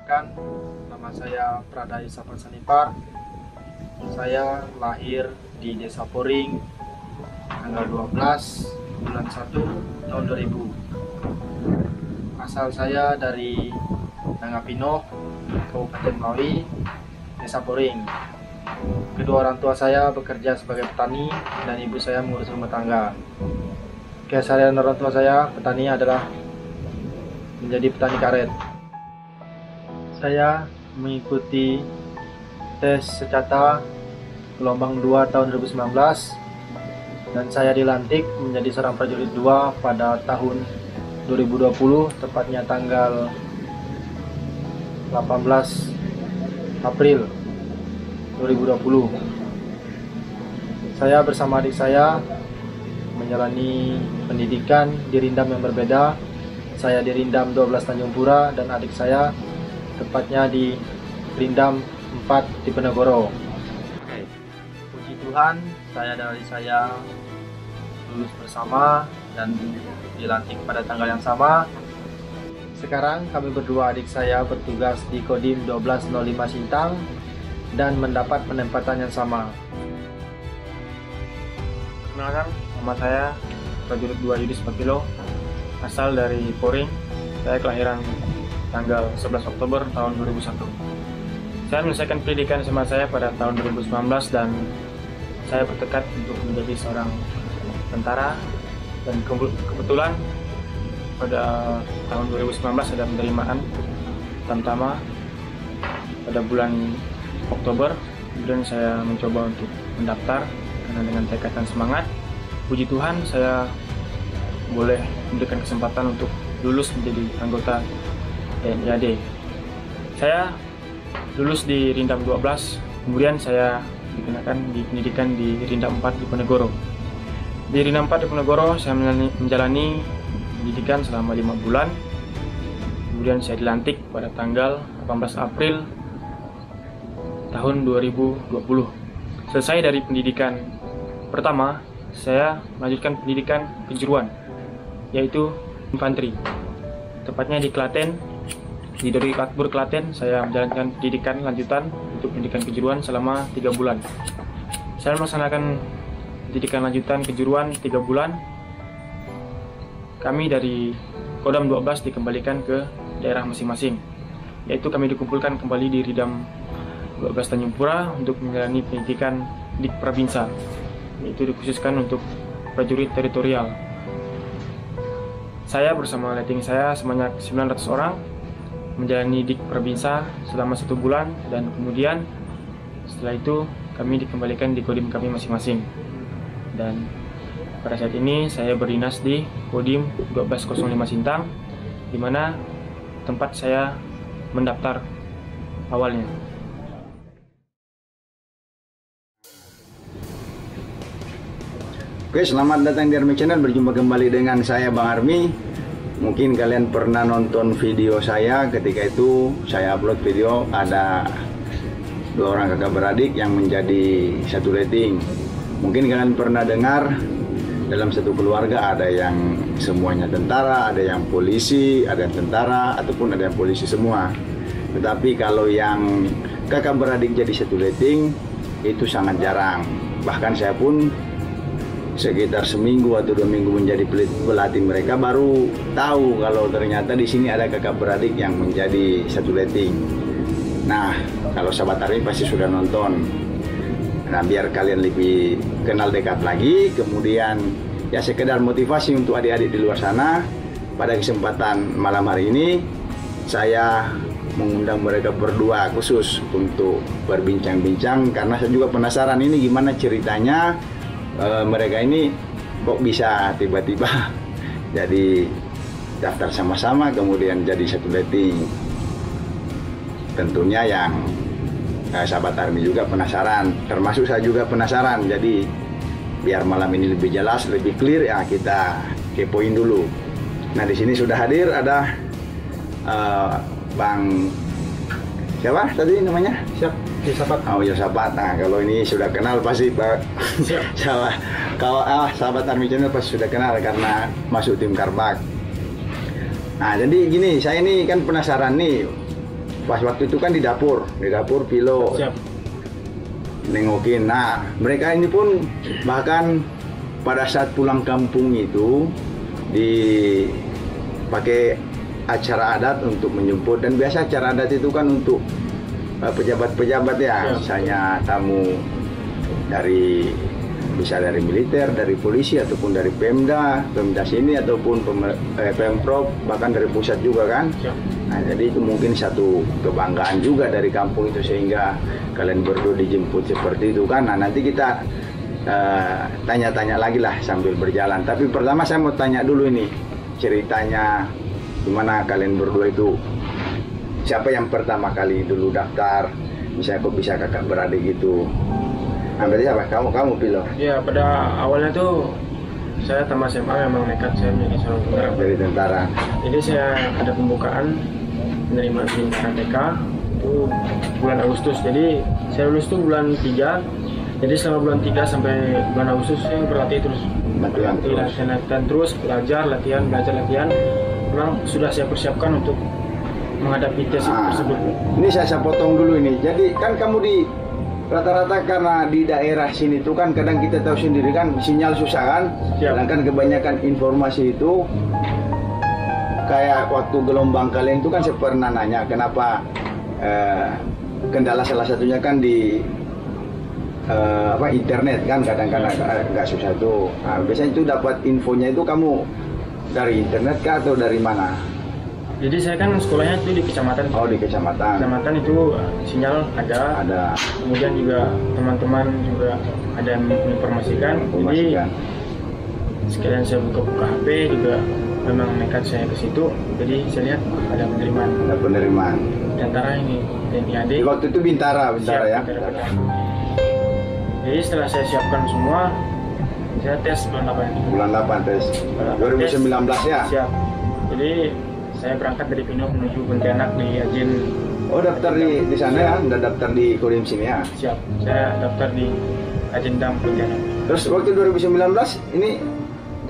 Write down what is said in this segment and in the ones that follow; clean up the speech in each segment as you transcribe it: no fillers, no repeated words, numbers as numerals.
Perkenalkan, nama saya Pradai Saparsanipar. Saya lahir di Desa Poring tanggal 12 bulan 1 tahun 2000. Asal saya dari Nangapino, Kabupaten Melawi, Desa Poring. Kedua orang tua saya bekerja sebagai petani dan ibu saya mengurus rumah tangga. Keseharian orang tua saya petani adalah menjadi petani karet. Saya mengikuti tes secata gelombang 2 tahun 2019 dan saya dilantik menjadi seorang prajurit 2 pada tahun 2020, tepatnya tanggal 18 April 2020. Saya bersama adik saya menjalani pendidikan di Rindam yang berbeda. Saya di Rindam 12 Tanjung Pura dan adik saya tepatnya di Rindam 4 di Penegoro. Puji Tuhan, saya dan adik saya lulus bersama dan dilantik pada tanggal yang sama. Sekarang kami berdua adik saya bertugas di Kodim 1205 Sintang dan mendapat penempatan yang sama. Perkenalkan, nama saya prajurit 2 Yudis Pakilo, asal dari Poring. Saya kelahiran tanggal 11 Oktober tahun 2001. Saya menyelesaikan pendidikan SMA saya pada tahun 2019 dan saya bertekad untuk menjadi seorang tentara, dan kebetulan pada tahun 2019 ada penerimaan tamtama pada bulan Oktober. Kemudian saya mencoba untuk mendaftar karena dengan tekad dan semangat, puji Tuhan saya boleh memberikan kesempatan untuk lulus menjadi anggota TNI AD. Saya lulus di Rindam 12, kemudian saya dikenakan di pendidikan di Rindam 4 di Penegoro. Di Rindam 4 di Penegoro saya menjalani pendidikan selama 5 bulan. Kemudian saya dilantik pada tanggal 18 April tahun 2020. Selesai dari pendidikan pertama, saya melanjutkan pendidikan kejuruan, yaitu infanteri. Tepatnya di Klaten, di Dori Katbur Klaten, saya menjalankan pendidikan lanjutan untuk pendidikan kejuruan selama 3 bulan. Saya melaksanakan pendidikan lanjutan kejuruan 3 bulan. Kami dari Kodam 12 dikembalikan ke daerah masing-masing, yaitu kami dikumpulkan kembali di Rindam 12 Tanjung Pura untuk menjalani pendidikan di Prabinsa, yaitu dikhususkan untuk prajurit teritorial. Saya bersama letting saya sebanyak 900 orang menjalani Dik Prabinsa selama 1 bulan, dan kemudian setelah itu kami dikembalikan di kodim kami masing-masing. Dan pada saat ini saya berdinas di Kodim 1205 Sintang, di mana tempat saya mendaftar awalnya. Oke, selamat datang di Army Channel. Berjumpa kembali dengan saya Bang Army. Mungkin kalian pernah nonton video saya. Ketika itu saya upload video, ada 2 orang kakak beradik yang menjadi satu letting. Mungkin kalian pernah dengar, dalam satu keluarga ada yang semuanya tentara, ada yang polisi, ada yang tentara, ataupun ada yang polisi semua. Tetapi kalau yang kakak beradik jadi satu letting, itu sangat jarang. Bahkan saya pun sekitar seminggu atau 2 minggu menjadi pelatih mereka baru tahu kalau ternyata di sini ada kakak beradik yang menjadi satu letting. Nah, kalau sahabat Army pasti sudah nonton. Nah, biar kalian lebih kenal dekat lagi, kemudian ya sekedar motivasi untuk adik-adik di luar sana. Pada kesempatan malam hari ini saya mengundang mereka berdua khusus untuk berbincang-bincang, karena saya juga penasaran ini gimana ceritanya. Mereka ini kok bisa tiba-tiba jadi daftar sama-sama kemudian jadi satu letting. Tentunya yang sahabat Army juga penasaran, termasuk saya juga penasaran. Jadi biar malam ini lebih jelas, lebih clear, ya kita kepoin dulu. Nah, di sini sudah hadir ada Bang siapa tadi namanya? Yosafat. Oh, Yosafat. Nah, kalau ini sudah kenal pasti Pak. Sahabat Army Channel pasti sudah kenal karena masuk tim Karbak. Nah, jadi gini, saya ini kan penasaran nih. pas waktu itu kan di dapur Pilo Siap. nengokin. Nah, mereka ini pun bahkan pada saat pulang kampung itu dipakai acara adat untuk menjemput, dan biasa acara adat itu kan untuk pejabat-pejabat ya, misalnya tamu bisa dari militer, dari polisi, ataupun dari Pemda sini, ataupun Pemprov, bahkan dari pusat juga kan. Nah, jadi itu mungkin satu kebanggaan juga dari kampung itu, sehingga kalian berdua dijemput seperti itu kan. Nah, nanti kita tanya-tanya lagi lah sambil berjalan. Tapi pertama saya mau tanya dulu ini, ceritanya gimana kalian berdua itu, siapa yang pertama kali dulu daftar, misalnya kok bisa kakak beradik gitu. Nah, berarti apa? Kamu Pilo? Ya, pada awalnya tuh saya tamat SMA memang nekat saya menjadi seorang tentara. Dari tentara. Jadi saya ada pembukaan menerima bintara TK itu bulan Agustus. Jadi saya lulus tuh bulan 3. Jadi selama bulan 3 sampai bulan Agustus saya berlatih terus. Latihan terus, belajar latihan. Memang sudah saya persiapkan untuk menghadapi tes tersebut. Ini saya potong dulu ini. Jadi kan kamu di rata-rata karena di daerah sini tuh kan kadang kita tahu sendiri kan sinyal susah kan. Sedangkan kebanyakan informasi itu kayak waktu gelombang kalian itu kan saya pernah nanya kenapa kendala salah satunya kan di internet kan, kadang-kadang nggak susah tuh. Nah, biasanya itu dapat infonya itu kamu dari internet kah atau dari mana? Jadi saya kan sekolahnya itu di kecamatan. Oh, di kecamatan. Kecamatan itu sinyal ada. Kemudian juga teman-teman juga ada yang menginformasikan. Jadi sekalian saya buka HP juga memang nekat saya ke situ. Jadi saya lihat ada penerimaan. Ada penerimaan. Tentara ini TNI AD. Di waktu itu Bintara ya. Bintara. Jadi setelah saya siapkan semua, saya tes bulan 8. Bulan 8 tes. 2019 ya. Siap. Jadi saya berangkat dari Pino menuju Pontianak di Ajin. Oh, daftar di sana ya? Udah daftar di Kodim sini ya? Siap. Saya daftar di Ajindam Pontianak. Terus waktu 2019 ini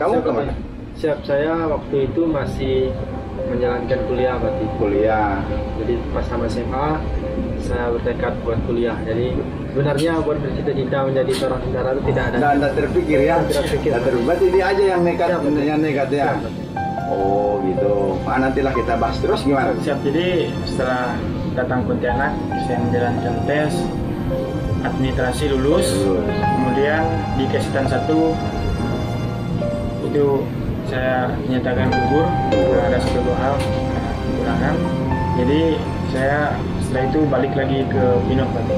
kamu kemana? Siap, saya waktu itu masih menjalankan kuliah berarti. Kuliah. Jadi pas sama SMA saya bertekad buat kuliah. Jadi sebenarnya buat bercita-cita menjadi seorang tentara itu tidak ada. Nggak terpikir ya? Tidak terpikir. Berarti dia aja yang nekat, ya? Oh gitu. Nantilah kita bahas. Terus gimana? Siap. Jadi setelah datang Pontianak, saya menjalankan tes administrasi lulus. Kemudian di Kesetan 1 itu saya dinyatakan gugur karena ada satu hal kekurangan. Jadi saya setelah itu balik lagi ke Pino berarti.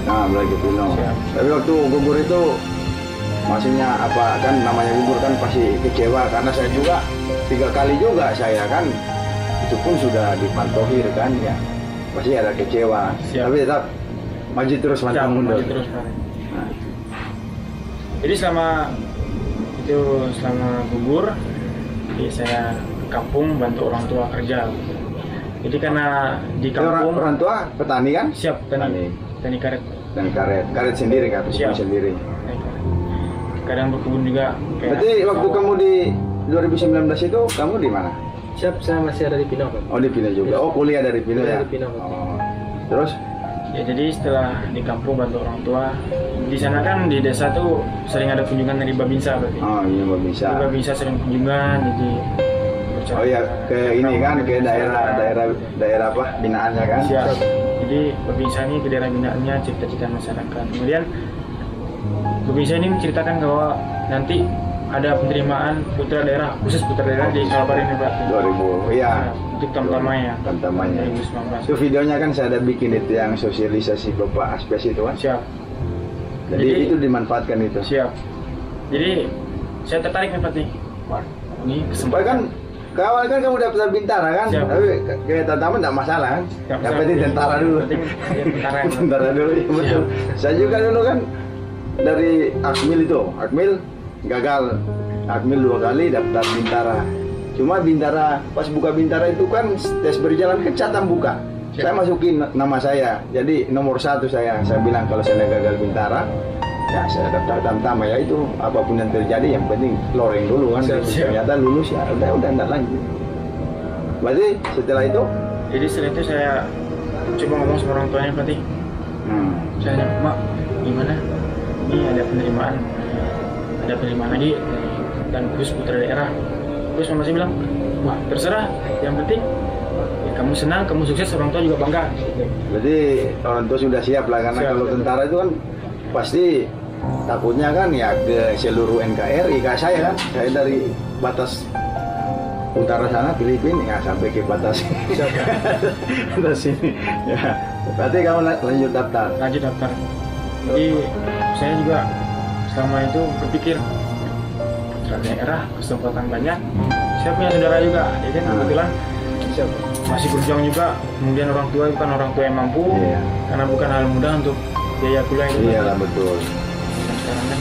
Nah, balik ke Pino. Tapi waktu gugur itu maksudnya apa, kan namanya gugur kan pasti kecewa, karena saya juga 3 kali juga saya kan itu pun sudah dipantohir kan ya, pasti ada kecewa. Tapi tetap maju terus pantang mundur. Nah. Jadi selama gugur, jadi saya ke kampung bantu orang tua kerja. Jadi karena di kampung orang tua petani kan? Siap, petani karet. Dan karet sendiri kan? Siap. Sendiri. Kadang berkebun juga. Berarti waktu kamu di 2019 itu kamu di mana? Siap, saya masih ada di Pino. Oh, di Pino juga. Oh, kuliah dari Pino ya? Di Pino. Oh. Terus? Ya, jadi setelah di kampung bantu orang tua, di sana kan di desa tuh sering ada kunjungan dari Babinsa berarti. Oh iya, Babinsa. Babinsa sering kunjungan, jadi oh iya, ke ini kan, ke daerah apa, binaannya kan? Siap. Jadi Babinsa ini ke daerah binaannya, cita-cita masyarakat. Kemudian Babinsa ini menceritakan bahwa nanti ada penerimaan putra daerah, khusus putra daerah di Kalbar ini Pak. 2000, iya. Untuk tamtamanya. 2019. Itu videonya kan saya ada bikin itu yang sosialisasi Bapak Aspes itu kan? Siap. Jadi itu dimanfaatkan itu? Siap. Jadi saya tertarik nih Pak nih. Wah, ini kesempatan. Kan awal kan kamu daftar Bintara kan? Siap. Tapi kayak tantaman tidak masalah kan? Yang penting tentara dulu. Tentara dulu, ya, betul. Saya juga dulu kan dari Akmil itu, Akmil gagal. Akmil 2 kali daftar Bintara. Cuma Bintara, pas buka Bintara itu kan tes berjalan ke catatan buka. Saya masukin nama saya, jadi nomor 1 saya bilang kalau saya gagal Bintara, ya saya daftar Tamtama, ya itu apapun yang terjadi yang penting loreng dulu kan. Ternyata lulus ya udah enggak lanjut. Berarti setelah itu? Jadi setelah itu saya coba ngomong sama orang tuanya berarti. Saya nanya, Mak, gimana? Ini ada penerimaan lagi dan khusus putra daerah. Terus mama saya bilang, wah terserah, yang penting ya, kamu senang, kamu sukses, orang tua juga bangga. Berarti orang tua sudah siap lah, karena Siap, kalau tentara itu kan pasti takutnya kan ya ke seluruh NKRI. Kayak saya kan, saya dari batas utara sana Filipina ya sampai ke batas batas sini. Ya, berarti kamu lanjut daftar. Lanjut daftar. Jadi saya juga selama itu berpikir putra daerah, kesempatan banyak. Saya punya saudara juga, ya kan kebetulan masih berjuang juga. Kemudian orang tua bukan orang tua yang mampu, karena bukan hal mudah untuk biaya kuliah itu. Iya lah, betul. Dan sekarang kan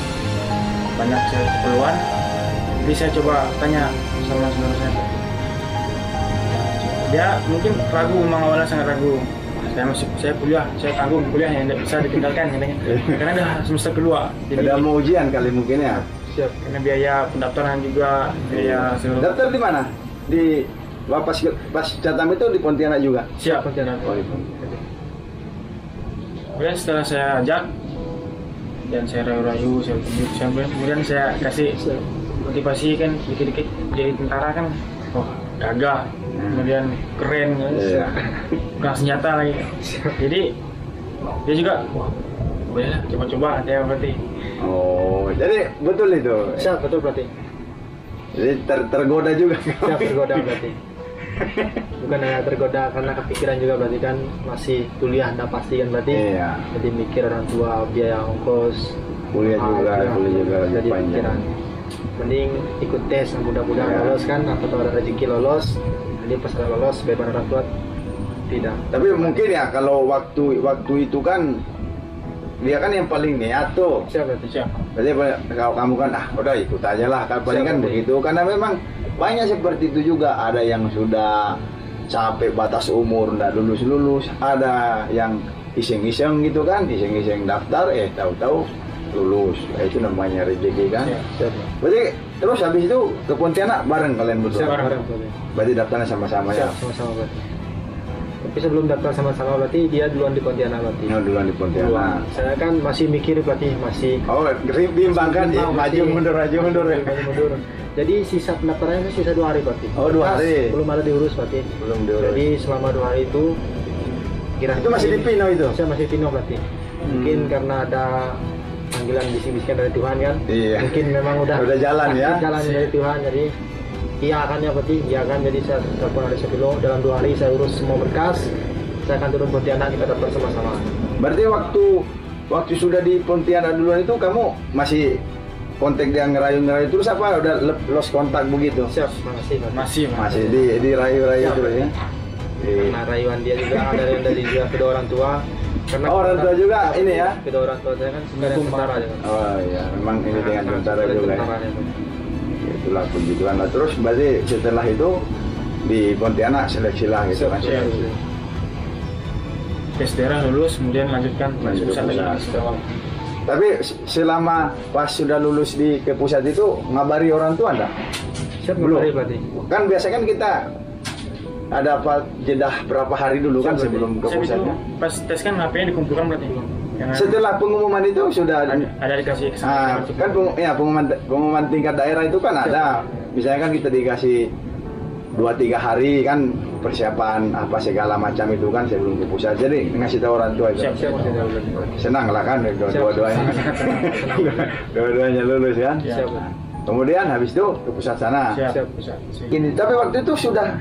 banyak saya keperluan. Jadi saya coba tanya sama saudara saya. Dia mungkin ragu, memang awalnya sangat ragu. Saya kuliah, saya tanggung kuliahnya, tidak bisa ditinggalkan katanya. Karena udah semester kedua. Jadi Ada mau ujian kali mungkin ya. siap, karena biaya pendaftaran juga, biaya seluruh. Daftar di mana? Di pas Catam itu di Pontianak juga. Siap, Pontianak. Kemudian setelah saya ajak dan saya rayu-rayu, saya tunjuk, kemudian saya kasih motivasi kan dikit-dikit jadi tentara kan, oh gagah, kemudian keren, pegang senjata lagi. Jadi dia juga, wah boleh lah coba-coba dia berarti. Oh, jadi betul itu. Siap, betul berarti. Jadi tergoda juga. Siap, tergoda berarti. Bukan hanya tergoda karena kepikiran juga berarti kan masih kuliah, anda pasti kan berarti. Iya. Jadi mikir orang tua, biaya ongkos, Kuliah juga lebih jadi panjang. pikiran. Mending ikut tes, mudah-mudahan lolos kan, atau ada rezeki lolos. Jadi pas udah lolos beban orang tua tidak. Tapi mungkin ya kalau waktu itu kan dia kan yang paling niat tuh. Siap berarti. Siap. Berarti kalau kamu kan udah ikut aja lah, kan paling kan begitu. Karena memang banyak seperti itu juga. Ada yang sudah sampai batas umur nggak lulus, ada yang iseng-iseng gitu kan, iseng-iseng daftar, tahu-tahu lulus. Itu namanya rezeki kan. Siap. Berarti terus habis itu ke Pontianak bareng kalian berdua. Siap, Bareng. bareng berarti. Berarti daftarnya sama-sama ya. Siap, sama-sama berarti. Tapi sebelum daftar sama-sama berarti dia duluan di Pontianak berarti. Oh, duluan di Pontianak. Saya kan masih mikir berarti, masih Oh, bimbang kan ya, maju mundur ya. mundur. Jadi sisa pendaftarannya itu sisa 2 hari berarti. Oh, 2 hari. Belum ada diurus berarti. Belum diurus. Jadi selama 2 hari itu kira Itu masih di Pino itu? Saya masih Pino berarti. Mungkin karena ada panggilan bisik-bisikan dari Tuhan kan. Iya. Mungkin memang udah jalan ya. Jalan dari Tuhan, jadi iya kan ya berarti. Iya kan, jadi saya telepon dari Sepilo dalam 2 hari saya urus semua berkas. Saya akan turun Pontianak, kita daftar sama-sama. Berarti waktu sudah di Pontianak duluan itu kamu masih kontak dia ngerayu-ngerayu terus apa udah lost kontak begitu? Siap, makasih Pak. Masih. Di rayu-rayu Siap. terus ya. Karena rayuan dia juga ada dari juga kedua orang tua. Karena orang tua juga ini ya. Kedua orang tua saya kan sebenarnya tentara juga. Oh iya, memang ini dengan tentara juga ya. Tentaranya, Pak. Itulah puji-Tuhan. Nah, terus berarti setelah itu di Pontianak seleksi lah gitu kan. Siap. Tes daerah lulus, kemudian lanjutkan Lanjut pusat lagi. pusat. Tapi selama pas sudah lulus di ke pusat itu ngabari orang tua enggak? Siap, Belum. ngabari berarti. Kan biasanya kan kita ada apa jedah berapa hari dulu kan Siap, sebelum ke Siap, itu pusatnya. pas tes kan HP-nya dikumpulkan berarti. Yang Setelah pengumuman itu sudah ada dikasih kesempatan. kan pengumuman tingkat daerah itu kan ada. Misalnya kan kita dikasih 2-3 hari kan persiapan apa segala macam itu kan sebelum ke pusat. Jadi ngasih tahu orang tua itu. Siap. Senang lah kan dua-duanya. Dua-duanya lulus kan. Siap. Kemudian habis itu ke pusat sana. Siap, pusat. Ini tapi waktu itu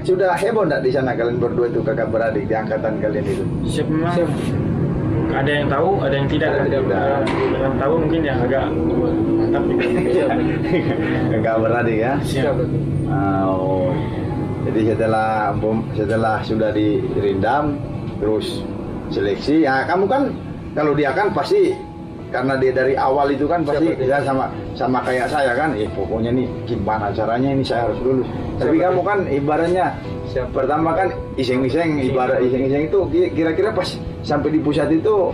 sudah heboh enggak di sana kalian berdua itu kakak beradik di angkatan kalian itu? Siap memang. Ada yang tahu, ada yang tidak. Yang tahu mungkin ya agak mantap gitu. Kakak beradik ya. Siap. Oh. Jadi setelah sudah dirindam terus seleksi ya kamu kan kalau dia kan pasti karena dia dari awal itu kan pasti dia sama kayak saya kan pokoknya nih gimana caranya ini saya harus lulus. Tapi kamu kan ibaratnya pertama kan iseng-iseng itu kira-kira pas sampai di pusat itu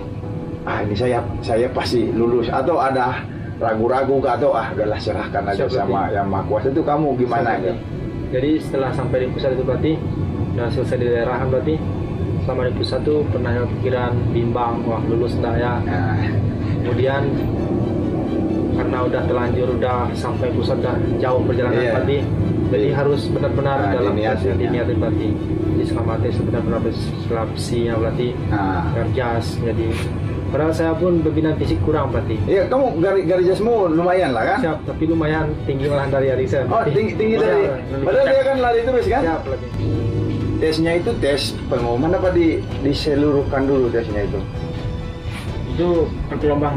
ini saya pasti lulus atau ada ragu-ragu atau udahlah serahkan aja sama yang Maha Kuasa itu kamu gimana ya? Jadi setelah sampai di pusat itu berarti udah selesai di daerah berarti selama di pusat tuh pernah ada pikiran bimbang, wah lulus enggak ya. Nah, Kemudian karena udah terlanjur, udah sampai pusat, udah jauh perjalanan Iya. berarti jadi harus benar-benar Nah, dalam diniatin, ya. diniatin berarti. Jadi selama tes benar-benar bersiapsinya berarti nah. kerjas. Jadi padahal saya pun berbinan fisik kurang berarti. Iya, kamu garis jasmu lumayan lah kan? Siap, tapi lumayan tinggi malah dari Arisa. Oh, tinggi dari. Padahal dia kan lari terus kan? Siap lebih. Tesnya itu tes pengumuman apa diseluruhkan dulu tesnya itu? Itu pergelombang.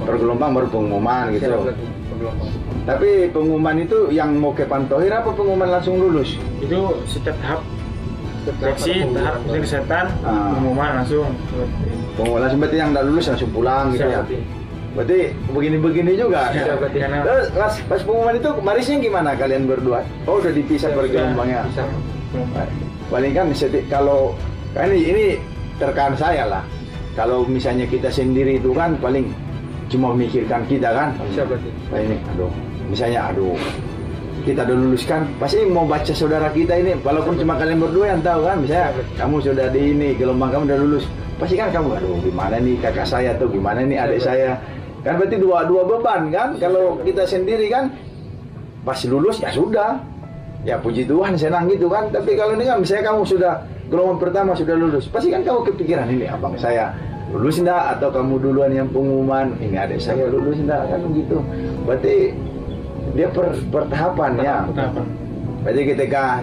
Per gelombang baru pengumuman Siap gitu. berarti bergelombang. Tapi pengumuman itu yang mau ke Pantohir apa pengumuman langsung lulus? Itu setiap tahap seleksi, tahap kesehatan, Ah. pengumuman langsung. Pengumuman langsung berarti yang tidak lulus langsung pulang gitu ya? Siap, berarti. Berarti begini-begini juga. Siap, berarti. Terus pas pengumuman itu barisnya gimana kalian berdua? Oh udah dipisah per gelombangnya. Bisa. Paling kan kalau kan ini terkaan saya lah. Kalau misalnya kita sendiri itu kan paling cuma memikirkan kita kan. Siap berarti. Nah, ini misalnya kita udah lulus kan, pasti mau baca saudara kita ini, walaupun cuma kalian berdua yang tahu kan, misalnya kamu sudah di ini gelombang, kamu udah lulus, pasti kan kamu gimana nih kakak saya tuh, gimana nih adik saya, kan berarti dua beban kan. Kalau kita sendiri kan pas lulus ya sudah, ya puji Tuhan senang gitu kan. Tapi kalau ini kan misalnya kamu sudah gelombang pertama sudah lulus, pasti kan kamu kepikiran ini abang saya lulus enggak, atau kamu duluan yang pengumuman ini adik saya lulus enggak, kan gitu. Berarti dia pertahapan ya. Berarti ketika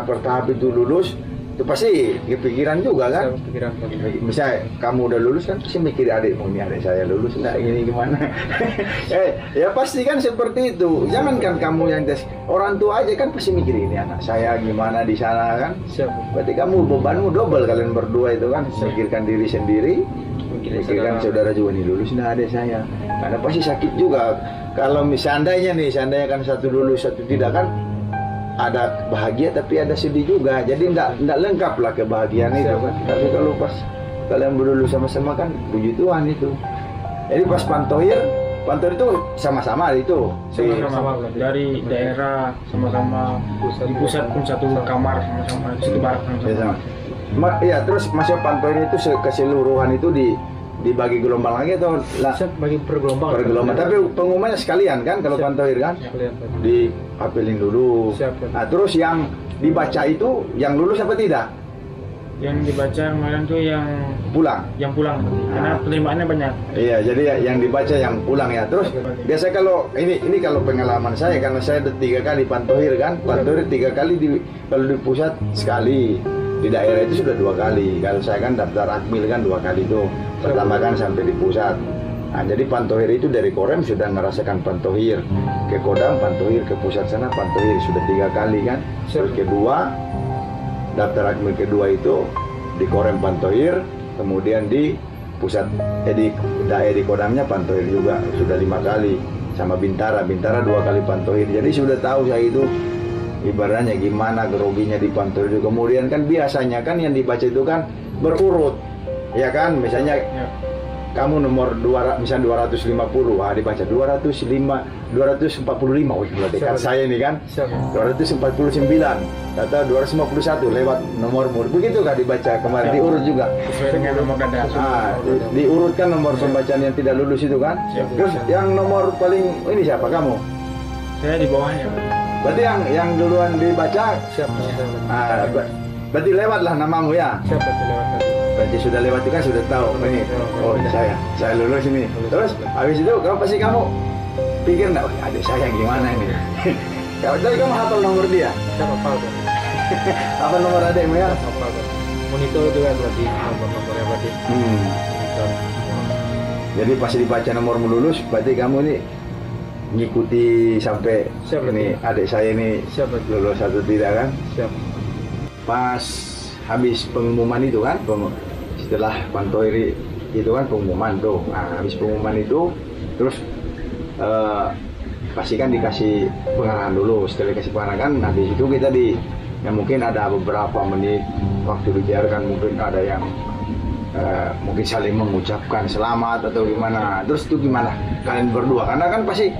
bertahap itu lulus, itu pasti kepikiran juga kan. Pikiran berarti. Misalnya kamu udah lulus kan pasti mikir adikmu, ini adik saya lulus enggak, ini gimana. Ya pasti kan seperti itu. Jangan kan kamu yang tes, orang tua aja kan pasti mikir ini anak saya gimana di sana kan. Siap. Berarti kamu bebanmu double kalian berdua itu kan, memikirkan diri sendiri, memikirkan saudara juga nih lulus enggak adik saya. Karena pasti sakit juga. Kalau seandainya kan satu lulus satu tidak kan, ada bahagia tapi ada sedih juga. Jadi enggak lengkap lah kebahagiaan itu kan. Tapi kalau pas kalian berlulus sama-sama kan puji Tuhan itu. Jadi pas Pantohir itu sama-sama itu. Sama-sama dari daerah, sama-sama di pusat pun satu kamar, sama-sama satu barak sama-sama. Iya, terus masuk Pantohir itu keseluruhan itu dibagi gelombang lagi atau Siap bagi per gelombang. per gelombang? Tapi pengumumannya sekalian kan kalau Siap. Pantohir kan? Sekalian, berarti. Diapelin dulu. Siap. Nah, terus yang dibaca itu yang lulus apa tidak? Yang dibaca kemarin tuh yang Pulang. pulang, karena penerimaannya banyak. Iya, jadi yang dibaca yang pulang ya. Terus biasa kalau ini kalau pengalaman saya, karena saya ada 3 kali Pantohir kan. Pantohir 3 kali kalau di pusat sekali, di daerah itu sudah 2 kali. Kalau saya kan daftar Akmil kan 2 kali tuh. Pertama kan sampai di pusat. Nah, jadi Pantohir itu dari Korem sudah merasakan Pantohir, ke Kodam Pantohir, ke pusat sana Pantohir sudah 3 kali kan. Terus kedua daftar Akmil kedua itu di Korem Pantohir, kemudian di pusat di Kodamnya Pantohir juga sudah 5 kali, sama Bintara 2 kali Pantohir. Jadi sudah tahu saya itu ibaratnya gimana groginya di Pantohir itu. Kemudian kan biasanya kan yang dibaca itu kan berurut, ya kan, misalnya kamu nomor 200, misalnya 250, dibaca 245, wih dekat saya ini kan. Siap. 249 atau 251 lewat nomormu, begitu kah dibaca kemarin? Diurut juga. Sesuai dengan nomor dada. Diurutkan nomor pembacaan yang tidak lulus itu kan. Siap. Terus yang nomor paling ini siapa, kamu? Saya di bawahnya. Berarti yang duluan dibaca. Siap. Berarti lewatlah namamu ya. Siap berarti lewat tadi. Berarti sudah lewat itu kan sudah tahu ini. Oh, saya lulus ini. Terus habis itu kamu pikir enggak, adik saya gimana ini? Jadi kamu hafal nomor dia? Siap hafal kan? Apa nomor adikmu ya? Hafal kan? Monitor juga berarti nomornya berarti. Monitor. Jadi pas dibaca nomormu lulus, berarti kamu ini ngikuti sampai Siap, ini adik saya ini Siap, berarti. lulus atau tidak kan? Siap. Pas habis pengumuman itu kan, setelah Pantohir itu kan pengumuman tuh. Nah, habis pengumuman itu terus pasti kan dikasih pengarahan dulu. Setelah dikasih pengarahan kan, nah di situ kita mungkin ada beberapa menit waktu dibiarkan, mungkin ada yang mungkin saling mengucapkan selamat atau gimana. Terus itu gimana kalian berdua? Karena kan pasti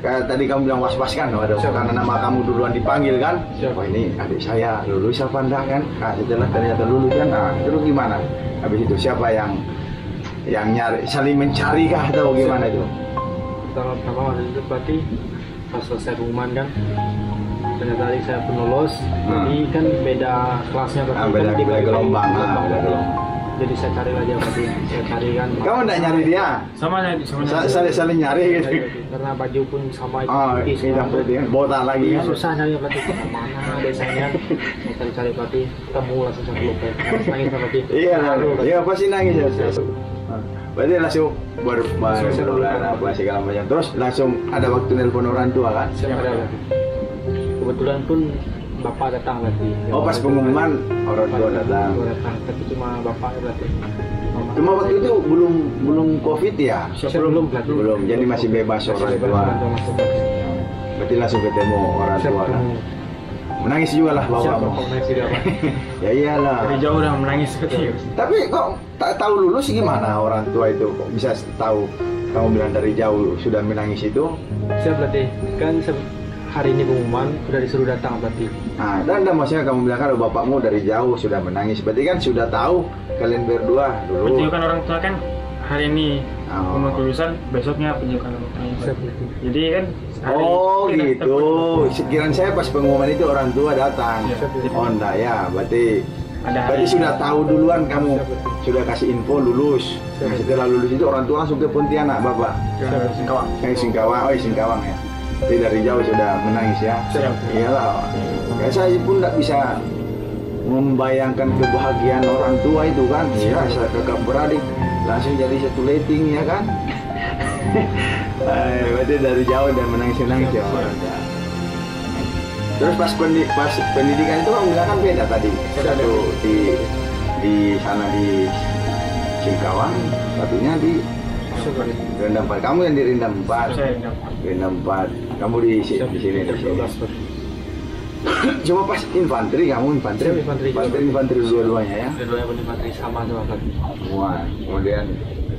Kayak tadi kamu bilang was-was kan, waduh, karena nama kamu duluan dipanggil kan. Wah ini adik saya lulus apa enggak kan? Nah setelah ternyata lulus kan, nah terus gimana? Habis itu siapa yang nyari, saling mencari kah atau gimana itu? Pertama waktu itu berarti pas selesai pengumuman kan, ternyata adik saya pun lolos. Jadi kan beda kelasnya berarti beda kan dibagi gelombang. Jadi saya cari lagi berarti, saya cari kan. Kamu enggak nyari dia? Sama Saling nyari gitu. Karena baju pun sama itu. Oh, hitam putih kan, botak lagi Ya, kan. susah nyari berarti mana desanya. Saya cari berarti ketemu langsung saya lupa. Nangis berarti. Iya pasti nangis ya. Berarti langsung berbulan apa segala macam. Terus langsung ada waktu nelpon orang tua kan? Siapa ada? Kebetulan pun bapak datang berarti. Oh pas pengumuman orang tua datang. Tapi cuma bapak berarti. Cuma waktu itu belum COVID ya? Belum berarti. Belum. Jadi masih bebas orang tua. Berarti langsung ketemu orang tua kan? Menangis juga lah bapakmu. Ya iyalah. Dari jauh udah menangis kecil. Tapi kok tak tahu lulus gimana orang tua itu? Kok bisa tahu? Kamu bilang dari jauh sudah menangis itu? Siap berarti. Kan hari ini pengumuman sudah disuruh datang berarti. Nah, dan maksudnya kamu bilang kalau bapakmu dari jauh sudah menangis. Berarti kan sudah tahu kalian berdua dulu. Penjualan orang tua kan hari ini pengumuman kelulusan, besoknya penjualan orang tua. Jadi kan oh gitu. Sekiranya saya pas pengumuman itu orang tua datang. Oh enggak ya, berarti sudah tahu duluan kamu sudah kasih info lulus. Nah, setelah lulus itu orang tua langsung ke Pontianak bapak. Singkawang. Singkawang, oh Singkawang ya. Jadi dari jauh sudah menangis ya. Iyalah. Kayak saya pun tidak bisa membayangkan kebahagiaan orang tua itu kan. Ya, saya kakak beradik langsung jadi satu letting ya kan. Berarti dari jauh dan menangis-nangis ya. Terus pas pendidikan itu kamu bilang kan beda tadi. Satu di sana di Singkawang, satunya di Rendam 4. Kamu yang di Rendam 4. Rendam 4. Kamu di sini. Cuma pas infanteri infanteri dua-duanya ya. Dua-duanya pun infanteri sama berarti. Wah, kemudian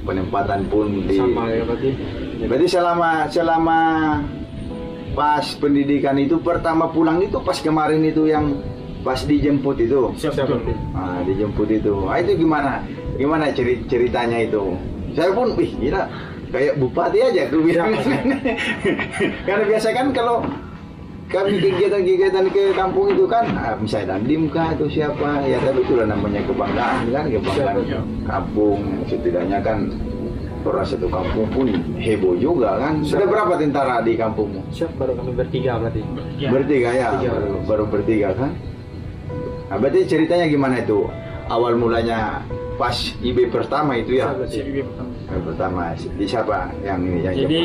penempatan pun di sama ya berarti. Berarti selama pas pendidikan itu pertama pulang itu pas kemarin itu yang pas dijemput itu. Siap. Ah, dijemput itu. Ah, itu gimana? Gimana ceritanya itu? Saya pun gila kayak bupati aja tuh bilang. Karena biasa kan kalau kami kegiatan ke kampung itu kan misalnya Dandim kah atau siapa ya, tapi itulah namanya kebanggaan kan, kampung. Setidaknya kan orang satu kampung pun heboh juga kan. Sudah berapa tentara di kampungmu? Siap, baru kami bertiga berarti. Bertiga ya, baru bertiga kan. Nah, berarti ceritanya gimana itu? Awal mulanya pas IB pertama itu ya? IB pertama. Di siapa yang ini? Yang jadi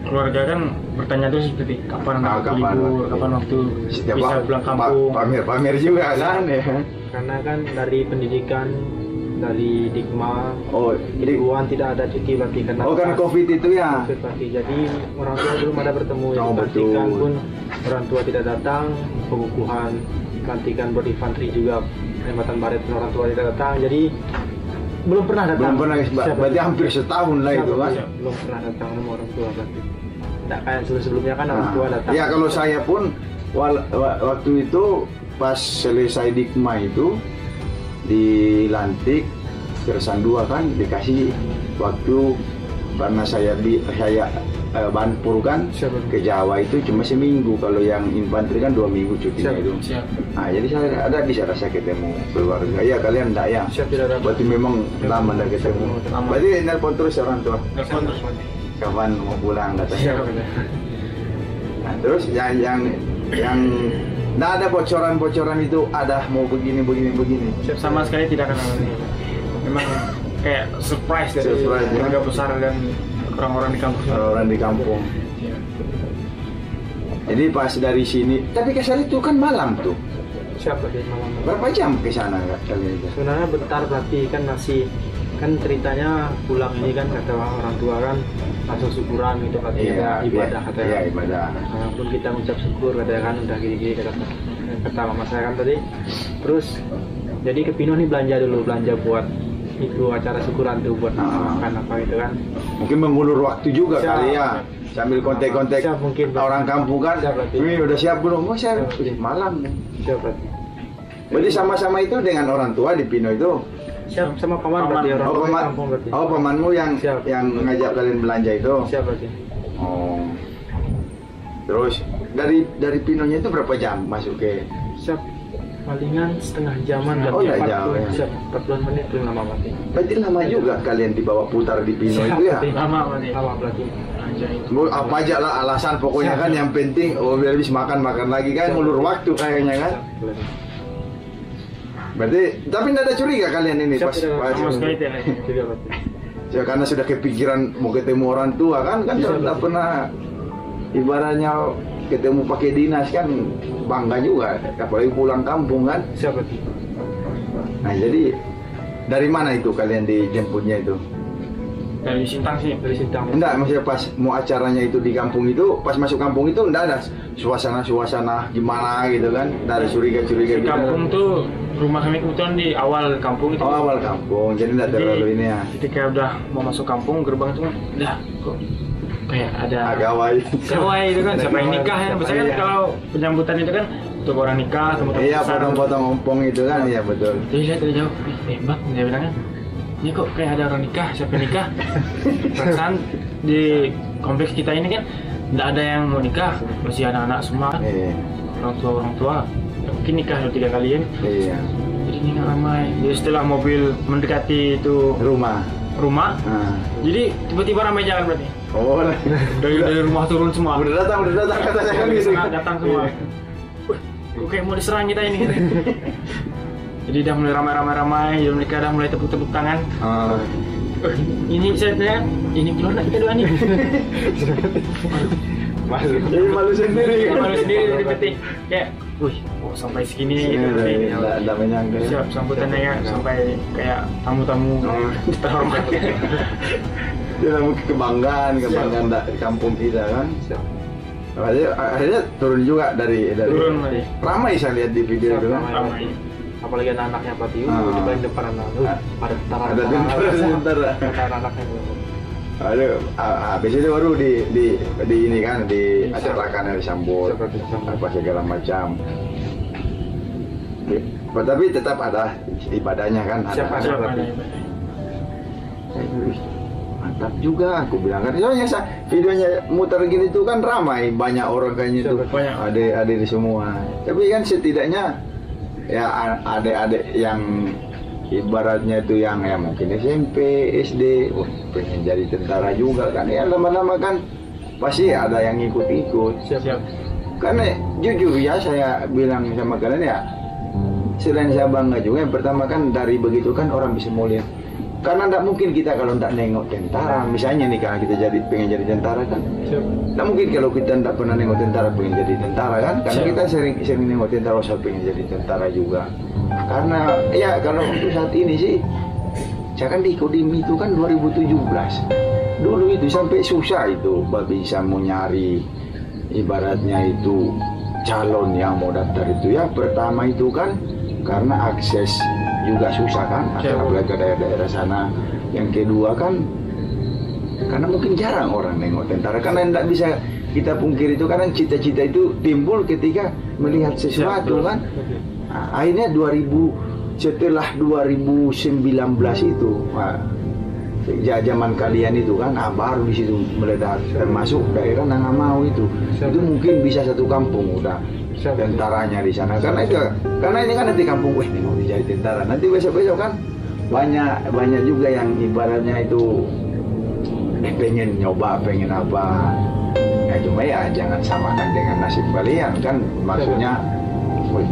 keluarga kan bertanya terus seperti kapan libur, kapan waktu setiap bisa pulang kampung. Pamer juga kan ya. Karena kan dari pendidikan dari Dikma, ribuan tidak ada cuti berarti karena COVID itu ya. COVID berarti. Jadi orang tua belum ada bertemu. Betul. Pun orang tua tidak datang, pengukuhan pelantikan buat infanteri juga Jabatan Barat pun orang tua tidak datang. Jadi belum pernah datang. Berarti hampir setahun lah itu kan. Belum pernah datang sama orang tua berarti. Tidak kayak sebelumnya kan orang tua datang. Ya kalau saya pun waktu itu pas selesai Dikma itu dilantik Sersan 2 kan, dikasih waktu karena saya Banpur kan ke Jawa itu cuma seminggu, kalau yang infanteri kan 2 minggu cutinya itu. Nah jadi saya ada di sana, saya ketemu keluarga. Ya kalian enggak ya? Berarti memang lama enggak ketemu. Berarti nelpon terus orang tua. Kapan mau pulang katanya. Nah terus yang nggak ada bocoran itu ada mau begini. Sama sekali tidak kenal. Memang kayak surprise dari keluarga besar dan orang-orang di kampung. Ya. Jadi pas dari sini, tapi ke sana itu kan malam tuh. Siapa dia malam? Berapa jam ke sana kalian itu? Sebenarnya bentar berarti kan masih kan ceritanya pulang ini kan kata orang tua kan langsung syukuran gitu katanya, ibadah katanya. Iya, ibadah. Nah, pun kita mengucap syukur katanya kan udah gini-gini kata mama saya kan tadi. Terus jadi ke Pino nih belanja buat itu acara syukuran tuh buat makan apa gitu kan. Mungkin mengulur waktu juga kali ya. sambil kontak-kontak Siap, mungkin, Pak. orang kampung kan. Siap, berarti. Wih, udah siap belum? Oh, saya Siap. malam nih. Siap berarti. Berarti sama-sama itu dengan orang tua di Pino itu. Siap sama paman berarti orang Oh, tua di paman. kampung berarti. Oh, pamanmu yang Siap. yang ngajak kalian belanja itu. Siap berarti. Oh. Terus dari Pinonya itu berapa jam masuk ke? Siap. Palingan setengah jaman Oh, nggak jauh, ya. Siap, 40 menit paling lama berarti. Berarti lama juga kalian dibawa putar di Pino itu ya? berarti. Lama berarti. Anjay. Mau apa aja lah alasan pokoknya kan yang penting biar habis makan lagi kan ngulur waktu kayaknya kan. Siap, berarti. Berarti tapi tidak ada curiga kalian ini Siap, pas tidak ada Sama sekali tidak. Tidak berarti. ya karena sudah kepikiran mau ketemu orang tua kan Bisa, tidak berarti. pernah ibaratnya ketemu pakai dinas kan bangga juga apalagi pulang kampung kan. Siap berarti. Nah jadi dari mana itu kalian dijemputnya itu? Dari Sintang sih. Dari Sintang. Enggak, maksudnya pas mau acaranya itu di kampung itu, pas masuk kampung itu enggak ada suasana-suasana gimana gitu kan? Enggak ada curiga-curiga Di gitu. kampung tuh rumah kami kebetulan di awal kampung itu. Oh, awal kampung, jadi enggak terlalu ini ya. Ketika udah mau masuk kampung gerbang itu udah kok kayak ada Agawai. gawai itu kan siapa yang nikah ya. Siapa Biasanya kan iya. kalau penyambutan itu kan untuk orang nikah, teman-teman Iya, potong-potong ompong itu kan, iya betul. Jadi lihat dari jauh, bang, dia bilang kan, ini kok kayak ada orang nikah, siapa yang nikah? Perasaan di kompleks kita ini kan nggak ada yang mau nikah, masih anak-anak semua, Iya. orang tua. Ya, mungkin nikah 2-3 kali kan, Iya. jadi ini nggak ramai. Jadi setelah mobil mendekati itu Rumah. rumah, Nah. jadi tiba-tiba ramai jalan berarti. Oh, Dari rumah turun semua. udah datang kata saya kan gitu. Datang semua. Iya. Wih, kok kayak mau diserang kita ini. Jadi udah mulai ramai-ramai, jadi mereka udah mulai tepuk-tepuk tangan. Oh. Ini saya tanya, ini keluar nggak kita dua nih? Jadi malu sendiri. Kayak malu sendiri dari peti. Kayak, wih, oh, sampai segini gitu. Enggak menyangka. Siap sambutannya ya, sampai kayak tamu-tamu terhormat. Dia mungkin kebanggaan di kampung kita kan. Akhirnya turun juga dari Turun lagi. ramai saya lihat di video Siap, itu kan. ramai. Ramai. Apalagi anak-anaknya Pak Tiu Ah. di paling depan anak-anak. Pada tentara. Ada tentara. Anak-anaknya. Aduh, habis itu baru di ini kan diacarakan disambut Seperti disambut. apa segala macam. Tapi tetap ada ibadahnya kan. Siap, Ada. Siap, berarti. Wih, mantap juga aku bilang kan. Soalnya videonya muter gini tuh kan ramai, banyak orang kayaknya tuh. Banyak. Adik-adik semua. Tapi kan setidaknya ya adik-adik yang ibaratnya itu yang ya mungkin SMP, SD, pengen jadi tentara juga kan. Ya lama-lama kan pasti ada yang ikut-ikut. Siap. Karena jujur ya saya bilang sama kalian ya, selain saya bangga juga, yang pertama kan dari begitu kan orang bisa melihat. Karena tidak mungkin kita kalau tidak nengok tentara, misalnya nih kalau kita pengen jadi tentara kan, Siap. tidak mungkin kalau kita tidak pernah nengok tentara pengen jadi tentara kan, karena Siap. kita sering nengok tentara, saya pengen jadi tentara juga. Karena ya kalau untuk saat ini sih, saya kan di Kodim itu kan 2017, dulu itu sampai susah itu bisa mau nyari ibaratnya itu calon yang mau daftar itu ya pertama itu kan karena akses juga susah kan, apalagi ke daerah-daerah sana. Yang kedua kan karena mungkin jarang orang nengok tentara, karena tidak bisa kita pungkir itu karena cita-cita itu timbul ketika melihat sesuatu kan. Nah, akhirnya setelah 2019 itu zaman kalian itu kan baru di situ meledak termasuk daerah Nangamau itu mungkin bisa satu kampung udah tentaranya di sana karena ini kan nanti kampung ini mau jadi tentara nanti besok kan banyak juga yang ibaratnya itu pengen nyoba pengen apa ya cuma ya jangan samakan dengan nasib kalian kan maksudnya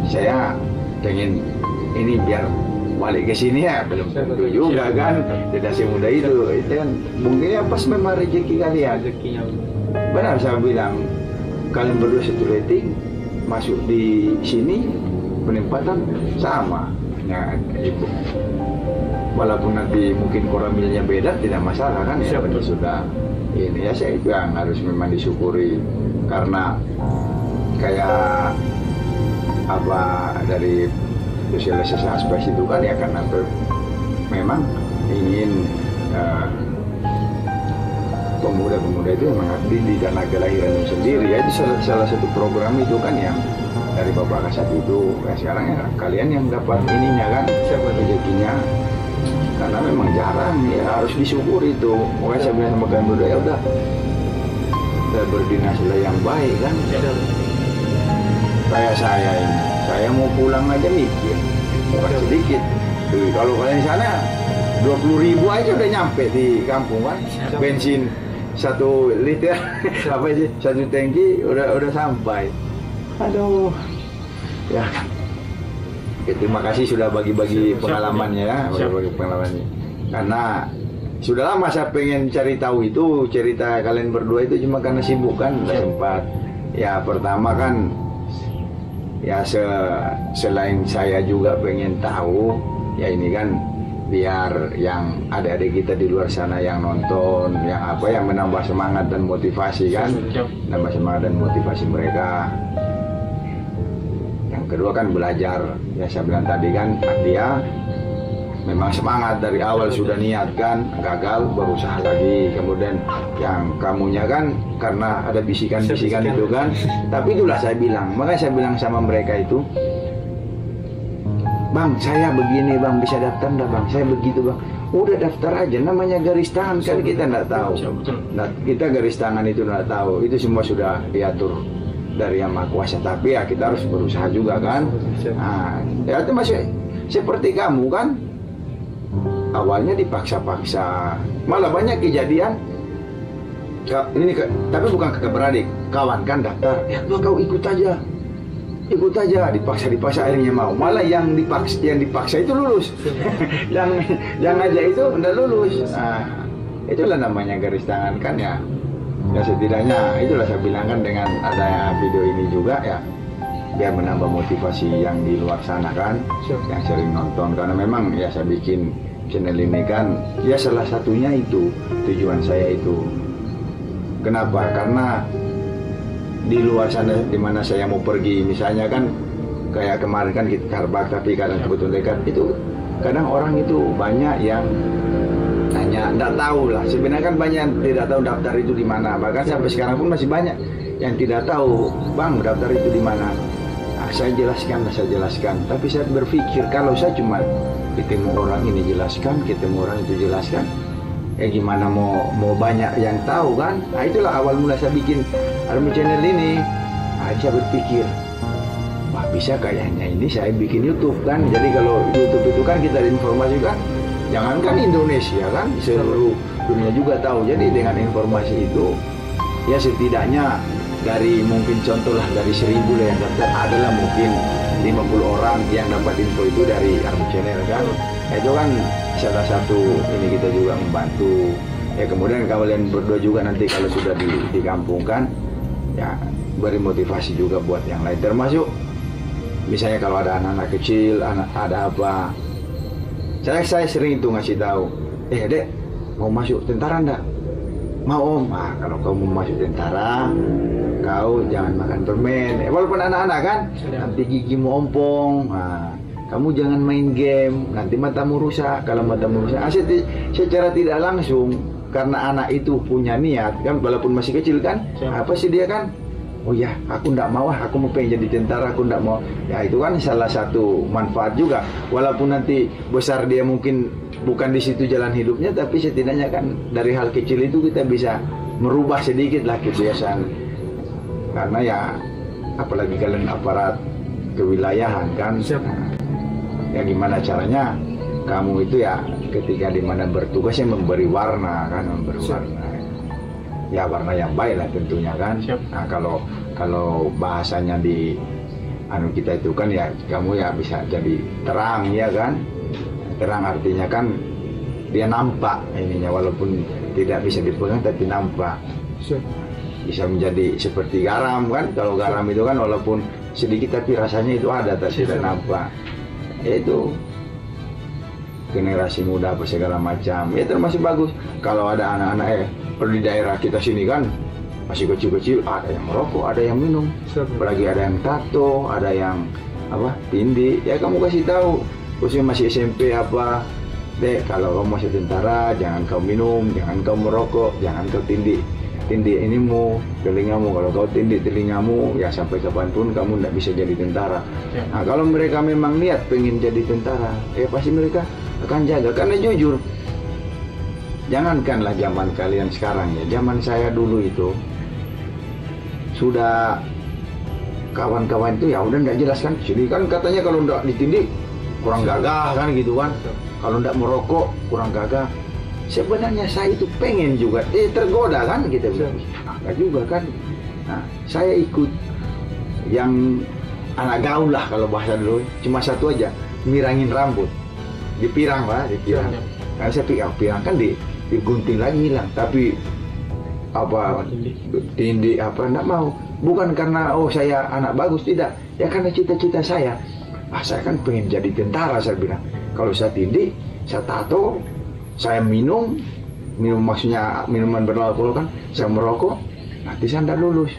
saya pengen ini biar balik ke sini ya belum tentu juga kan tidak semudah itu kan mungkin ya pas memang rezeki kalian Rezekinya. benar saya bilang kalian berdua satu rating masuk di sini penempatan sama ya itu walaupun nanti mungkin koramilnya beda tidak masalah kan ya betul sudah ini ya saya bilang harus memang disyukuri karena kayak apa dari sosialisasi aspek itu kan ya karena memang ingin pemuda-pemuda itu mengabdi di tanah kelahirannya sendiri. Ya itu salah satu program itu kan yang dari Bapak Kasat itu. Ya sekarang ya kalian yang dapat ininya kan, siapa rezekinya. Karena memang jarang, ya harus disyukuri itu. Makanya saya bilang sama kalian berdua, ya udah, kita berdinaslah yang baik kan. Saya ini, saya mau pulang aja mikir, bukan sedikit. Tuh, kalau kalian di sana 20.000 aja udah nyampe di kampung kan. Bensin 1 liter, apa sih, 1 tangki udah sampai. Aduh, ya. Terima kasih sudah bagi-bagi pengalamannya ya, bagi-bagi pengalamannya. Karena sudah lama saya pengen cari tahu itu, cerita kalian berdua itu cuma karena sibuk kan, nggak sempat. Ya pertama kan, ya selain saya juga pengen tahu, ya ini kan biar yang adik-adik kita di luar sana yang nonton, yang apa, yang menambah semangat dan motivasi kan, menambah semangat dan motivasi mereka. Kedua kan belajar, ya saya bilang tadi kan dia memang semangat dari awal sudah niat kan, gagal berusaha lagi, kemudian yang kamunya kan karena ada bisikan-bisikan itu kan, tapi itulah saya bilang, makanya saya bilang sama mereka itu, bang saya begini bang, bisa daftar enggak bang, saya begitu bang, udah daftar aja, namanya garis tangan kan kita enggak tahu, nah, kita garis tangan itu enggak tahu, itu semua sudah diatur dari Yang Maha Kuasa, tapi ya kita harus berusaha juga kan. Nah, ya itu masih seperti kamu kan, awalnya dipaksa-paksa, malah banyak kejadian. Ini tapi bukan kakak beradik, kawan kan daftar, ya kau ikut aja, dipaksa akhirnya mau, malah yang dipaksa itu lulus, yang ngajak itu udah lulus. Nah, itulah namanya garis tangan kan ya. Ya setidaknya itulah saya bilang kan, dengan adanya video ini juga ya biar menambah motivasi yang di luar sana kan, yang sering nonton. Karena memang ya saya bikin channel ini kan ya salah satunya itu tujuan saya itu. Kenapa? Karena di luar sana dimana saya mau pergi, misalnya kan kayak kemarin kan kita Karbak, tapi kadang kebetulan dekat itu kadang orang itu banyak yang tanya, enggak tahu lah. Sebenarnya kan banyak yang tidak tahu daftar itu di mana. Bahkan sampai sekarang pun masih banyak yang tidak tahu, bang daftar itu di mana. Nah, saya jelaskan. Tapi saya berpikir kalau saya cuma ketemu orang ini jelaskan, ketemu orang itu jelaskan, gimana mau banyak yang tahu kan? Nah itulah awal mula saya bikin Army Channel ini. Nah, saya berpikir, wah bisa kayaknya ini saya bikin YouTube kan. Jadi kalau YouTube itu kan kita informasikan, jangankan Indonesia kan, seluruh dunia juga tahu. Jadi dengan informasi itu, ya setidaknya dari mungkin contohlah dari 1.000 yang daftar, adalah mungkin 50 orang yang dapat info itu dari Army Channel kan. Itu kan salah satu ini kita juga membantu. Ya kemudian kalian berdua juga nanti kalau sudah dikampungkan, ya beri motivasi juga buat yang lain. Termasuk misalnya kalau ada anak-anak kecil, ada apa. Saya sering itu ngasih tahu, dek mau masuk tentara enggak? Mau om. Ah, kalau kau mau masuk tentara, kau jangan makan permen. Walaupun anak-anak kan, nanti gigimu ompong. Nah, kamu jangan main game, nanti matamu rusak. Kalau matamu rusak, secara tidak langsung, karena anak itu punya niat kan, walaupun masih kecil kan, apa sih dia kan? Oh ya, aku ndak mau, aku mau pengen jadi tentara, aku ndak mau. Ya itu kan salah satu manfaat juga. Walaupun nanti besar dia mungkin bukan di situ jalan hidupnya, tapi setidaknya kan dari hal kecil itu kita bisa merubah sedikit lah kebiasaan. Karena ya, apalagi kalian aparat kewilayahan kan. Nah, ya gimana caranya kamu itu ya ketika dimana bertugas yang memberi warna kan, memberi warna. Ya warna yang baik lah tentunya kan. Nah kalau bahasanya di kita itu kan ya kamu ya bisa jadi terang ya kan. Terang artinya kan dia nampak ininya, walaupun tidak bisa dipegang tapi nampak. Bisa menjadi seperti garam kan. Kalau garam itu kan walaupun sedikit tapi rasanya itu ada, tapi tidak nampak. Itu generasi muda apa segala macam ya termasuk bagus. Kalau ada anak-anak di daerah kita sini kan masih kecil-kecil, ada yang merokok, ada yang minum, apalagi ada yang tato, ada yang apa tindih, ya kamu kasih tahu, khususnya masih SMP apa, Dek, kalau kau masuk tentara, jangan kau minum, jangan kau merokok, jangan kau tindik inimu, telingamu. Kalau kau tindik telingamu, ya sampai kapanpun kamu tidak bisa jadi tentara. Nah, kalau mereka memang niat pengen jadi tentara, ya pasti mereka akan jaga. Karena jujur, jangankanlah zaman kalian sekarang ya, zaman saya dulu itu sudah kawan-kawan itu ya udah nggak jelas kan. Jadi kan katanya kalau nggak ditindik kurang gagah kan gitu kan. Kalau nggak merokok kurang gagah. Sebenarnya saya itu pengen juga, tergoda kan kita bilang. Nggak juga kan. Nah, saya ikut yang anak gaul lah kalau bahasa dulu. Cuma satu aja, mirangin rambut. Dipirang lah, dipirang. Karena saya pikir pirang kan digunting lagi hilang. Tapi apa tindik apa nggak mau. Bukan karena saya anak bagus, tidak. Ya karena cita-cita saya. Saya kan pengen jadi tentara, saya bilang. Kalau saya tindik, saya tato, saya minum maksudnya minuman beralkohol kan, saya merokok, nanti saya tidak lulus.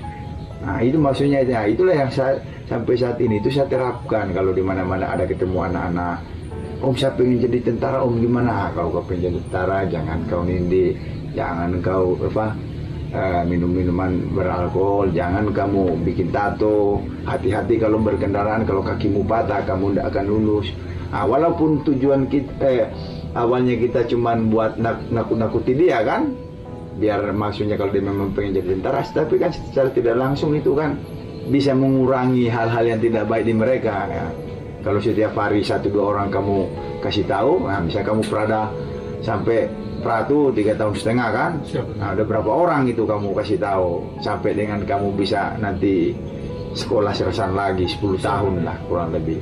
Nah itu maksudnya, ya itulah yang saya sampai saat ini itu saya terapkan. Kalau di mana-mana ada ketemu anak-anak, Om saya pengen jadi tentara, Om gimana? Kalau kau pengen jadi tentara, jangan kau nindik, jangan kau minum minuman beralkohol, jangan kamu bikin tato, hati-hati kalau berkendaraan, kalau kakimu patah kamu tidak akan lulus. Walaupun tujuan kita awalnya kita cuman buat nakut-nakuti dia kan, biar maksudnya kalau dia memang pengen jadi tentara, tapi kan secara tidak langsung itu kan bisa mengurangi hal-hal yang tidak baik di mereka ya. Kalau setiap hari 1-2 orang kamu kasih tahu, nah misalnya kamu Prada sampai Pratu 3,5 tahun kan, nah ada berapa orang itu kamu kasih tahu sampai dengan kamu bisa nanti sekolah sersan lagi 10 tahun lah kurang lebih.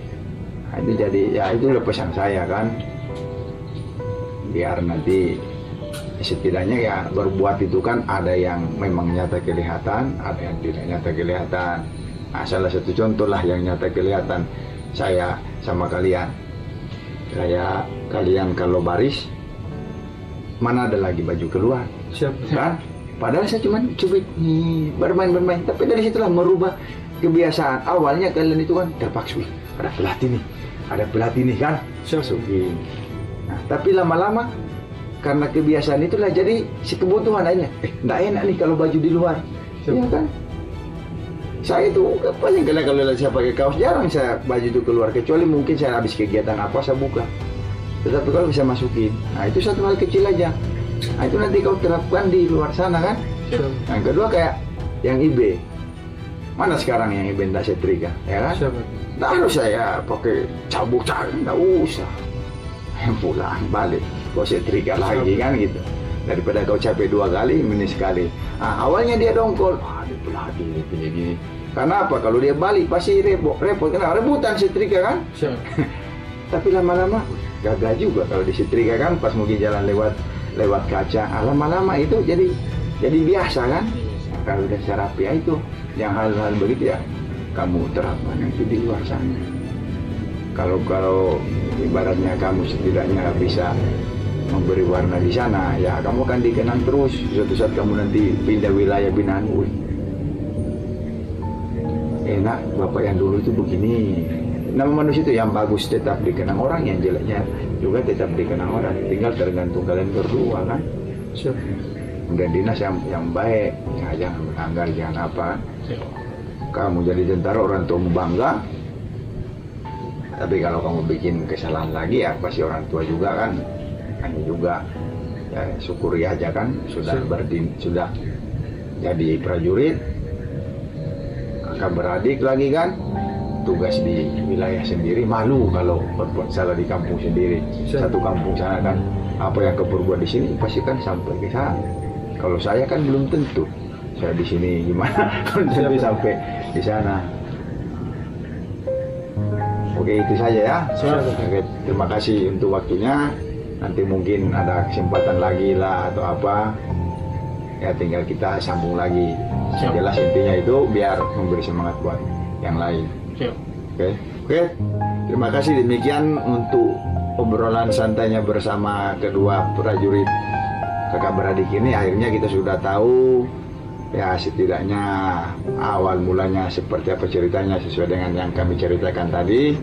Nah, itu jadi ya itu pesan saya kan, biar nanti setidaknya ya berbuat itu kan ada yang memang nyata kelihatan, ada yang tidak nyata kelihatan. Nah, salah satu contoh lah yang nyata kelihatan saya sama kalian. Kalian kalau baris mana ada lagi baju keluar, kan? Padahal saya cuma cubit nih bermain, tapi dari situlah merubah kebiasaan. Awalnya kalian itu kan terpaksa, ada pelatih nih kan, masukin. Nah, tapi lama-lama karena kebiasaan itulah jadi si kebutuhan aja. Nggak enak nih kalau baju di luar, ya kan? Saya itu paling kalau lihat saya pakai kaos jarang saya baju itu keluar, kecuali mungkin saya habis kegiatan apa saya buka. Tetapi kalau bisa masukin, nah itu satu hal kecil aja. Nah itu nanti kau terapkan di luar sana kan. Yang kedua kayak yang IB, mana sekarang yang IB tidak setrika, ya kan? Nggak harus saya pakai cabuk, nggak usah. Pulang balik, kau setrika lagi kan gitu. Daripada kau capek 2 kali, mending sekali. Nah, awalnya dia dongkol, pelatih gini. Karena apa? Kalau dia balik pasti repot, karena rebutan setrika kan. Tapi lama-lama gagal juga kalau disetrika kan, pas mungkin jalan lewat kaca. Lama-lama itu jadi biasa kan. Nah, kalau udah secara rapi itu, yang hal-hal begitu ya kamu terapkan nanti di luar sana. Kalau ibaratnya kamu setidaknya bisa memberi warna di sana, ya kamu akan dikenang terus. Suatu saat kamu nanti pindah wilayah binaan, enak bapak yang dulu itu begini. Nama manusia itu yang bagus tetap dikenang orang, yang jeleknya juga tetap dikenang orang. Tinggal tergantung kalian berdua kan. Kemudian dinas yang baik, ya, jangan melanggar, jangan apa. Kamu jadi tentara orang tuamu bangga. Tapi kalau kamu bikin kesalahan lagi ya pasti orang tua juga kan. Hanya juga ya, syukuri aja kan sudah jadi prajurit, kakak beradik lagi kan, tugas di wilayah sendiri, malu kalau berbuat salah di kampung sendiri. Satu kampung sana kan, apa yang kau perbuat di sini pasti kan sampai ke sana. Kalau saya kan belum tentu saya di sini gimana kalau sampai di sana. Oke, itu saja ya. Oke, terima kasih untuk waktunya. Nanti mungkin ada kesempatan lagi lah atau apa, ya tinggal kita sambung lagi. Jelas intinya itu biar memberi semangat buat yang lain. Oke, terima kasih. Demikian untuk obrolan santainya bersama kedua prajurit kakak beradik ini. Akhirnya kita sudah tahu ya setidaknya awal mulanya seperti apa ceritanya, sesuai dengan yang kami ceritakan tadi.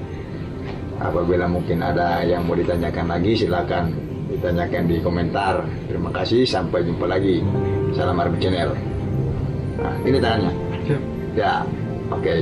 Apabila mungkin ada yang mau ditanyakan lagi, silakan ditanyakan di komentar. Terima kasih, sampai jumpa lagi. Salam Army Channel. Nah, ini tangannya. Ya, oke.